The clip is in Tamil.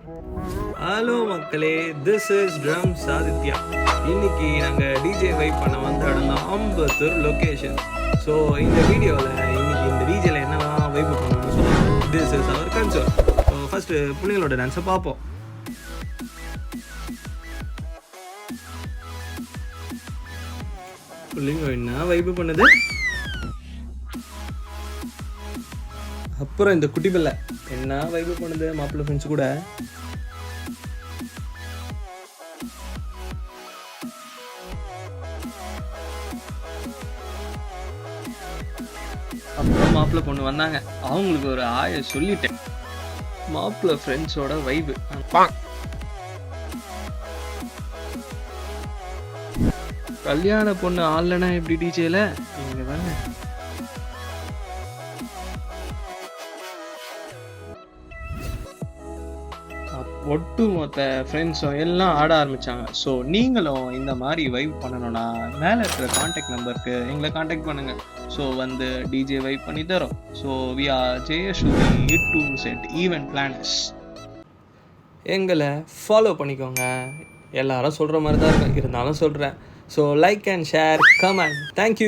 ஹலோ மக்களே, திஸ் இஸ் ட்ரம்ஸ் ஆதித்யா. இன்னைக்கு நாங்கள் டிஜே வைப் பண்ண வந்த இடம் தான் அம்பத்தூர் லொக்கேஷன். ஸோ இந்த வீடியோவில் இன்னைக்கு இந்த டிஜேல என்னெல்லாம் வைப் பண்ணணும்னு சொல்லுவோம். This is our concert. So first பிள்ளைங்களோட டான்ஸை பார்ப்போம். பிள்ளைங்க என்ன வைப்பு பண்ணுது. அப்புறம் இந்த குட்டி பிள்ளை என்ன வைப்பு பண்ணுது மாப்பிள்ளை ஃப்ரெண்ட்ஸ் கூட. அப்புறம் மாப்பிள்ளை பொண்ணு வந்தாங்க. அவங்களுக்கு ஒரு ஆய சொல்லிட்டேன். மாப்பிள்ளை ஃப்ரெண்ட்ஸோட வைபு. கல்யாண பொண்ணு ஆள்லனா எப்படி டிஜேல இங்க தாங்க. ஒட்டுமொத்த ஃப்ரெண்ட்ஸும் எல்லாம் ஆட ஆரம்பிச்சாங்க. ஸோ நீங்களும் இந்த மாதிரி வைப் பண்ணணும்னா மேலே இருக்கிற கான்டாக்ட் நம்பருக்கு எங்களை கான்டாக்ட் பண்ணுங்க. ஸோ வந்து டிஜே வைப் பண்ணி தரோம். So we are Jayasuri to set event planners. எங்களை ஃபாலோ பண்ணிக்கோங்க. எல்லாரும் சொல்கிற மாதிரி தான் இருக்கும், இருந்தாலும் சொல்கிறேன். So like and share, comment. Thank you.